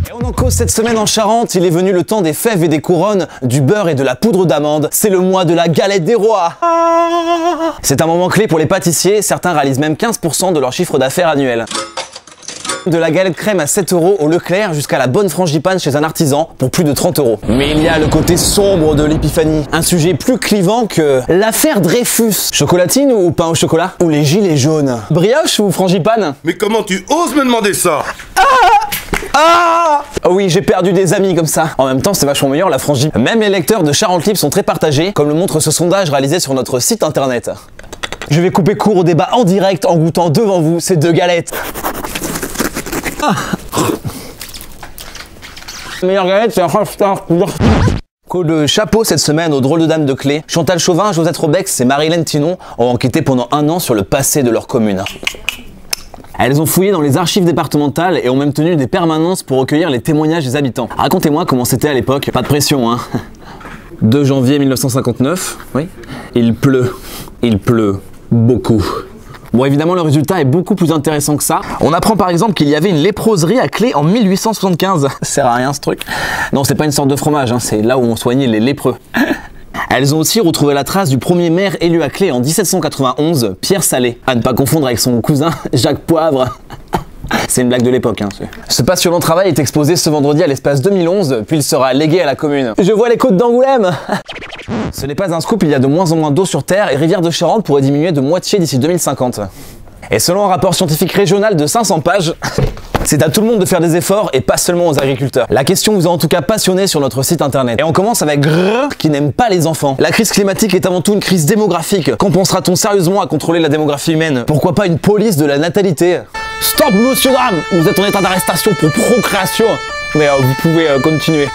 Et on en cause cette semaine en Charente, il est venu le temps des fèves et des couronnes, du beurre et de la poudre d'amande. C'est le mois de la galette des rois. C'est un moment clé pour les pâtissiers, certains réalisent même 15% de leur chiffre d'affaires annuel. De la galette crème à 7 € au Leclerc jusqu'à la bonne frangipane chez un artisan pour plus de 30 €. Mais il y a le côté sombre de l'épiphanie, un sujet plus clivant que l'affaire Dreyfus. Chocolatine ou pain au chocolat? Ou les gilets jaunes? Brioche ou frangipane? Mais comment tu oses me demander ça? Ah oh oui, j'ai perdu des amis comme ça. En même temps, c'est vachement meilleur la frangipane. Même les lecteurs de Charente Libre sont très partagés, comme le montre ce sondage réalisé sur notre site internet. Je vais couper court au débat en direct en goûtant devant vous ces deux galettes. La meilleure galette, c'est un coup de chapeau cette semaine aux drôles de dames de clés. Chantal Chauvin, Josette Robex et Marie-Hélène Tinon ont enquêté pendant 1 an sur le passé de leur commune. Elles ont fouillé dans les archives départementales et ont même tenu des permanences pour recueillir les témoignages des habitants. Racontez-moi comment c'était à l'époque, pas de pression hein. 2 janvier 1959, oui. Il pleut beaucoup. Bon, évidemment, le résultat est beaucoup plus intéressant que ça. On apprend par exemple qu'il y avait une léproserie à Clé en 1875. Ça sert à rien ce truc. Non, c'est pas une sorte de fromage, hein, c'est là où on soignait les lépreux. Elles ont aussi retrouvé la trace du premier maire élu à Clé en 1791, Pierre Salé. À ne pas confondre avec son cousin Jacques Poivre. C'est une blague de l'époque. Hein. Ce passionnant travail est exposé ce vendredi à l'espace 2011, puis il sera légué à la commune. Je vois les côtes d'Angoulême. Ce n'est pas un scoop, il y a de moins en moins d'eau sur Terre et Rivière de Charente pourrait diminuer de moitié d'ici 2050. Et selon un rapport scientifique régional de 500 pages, c'est à tout le monde de faire des efforts et pas seulement aux agriculteurs. La question vous a en tout cas passionné sur notre site internet. Et on commence avec Grrr qui n'aime pas les enfants. La crise climatique est avant tout une crise démographique. Quand pensera-t-on sérieusement à contrôler la démographie humaine? Pourquoi pas une police de la natalité? Stop monsieur Dram, vous êtes en état d'arrestation pour procréation. Mais vous pouvez continuer.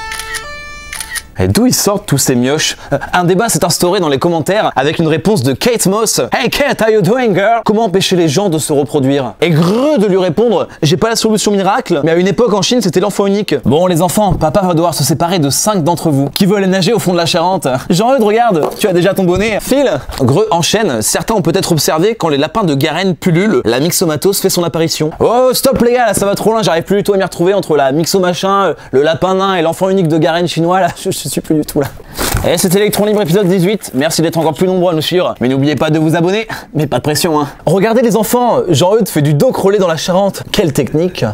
Et d'où ils sortent tous ces mioches? Un débat s'est instauré dans les commentaires avec une réponse de Kate Moss. Hey Kate, how you doing girl? Comment empêcher les gens de se reproduire? Et Grrr de lui répondre, j'ai pas la solution miracle, mais à une époque en Chine c'était l'enfant unique. Bon les enfants, papa va devoir se séparer de 5 d'entre vous. Qui veut aller nager au fond de la Charente? Jean-Eudes, regarde, tu as déjà ton bonnet. Phil. Grrr enchaîne, certains ont peut-être observé quand les lapins de Garenne pullulent, la myxomatose fait son apparition. Oh stop les gars, là, ça va trop loin, j'arrive plus du tout à m'y retrouver entre la myxomachin, le lapin nain et l'enfant unique de Garenne chinois là. Je suis plus du tout là. Et c'était Electron Libre épisode 18, merci d'être encore plus nombreux à nous suivre, mais n'oubliez pas de vous abonner, mais pas de pression hein. Regardez les enfants, Jean-Eudes fait du dos crawlé dans la Charente, quelle technique.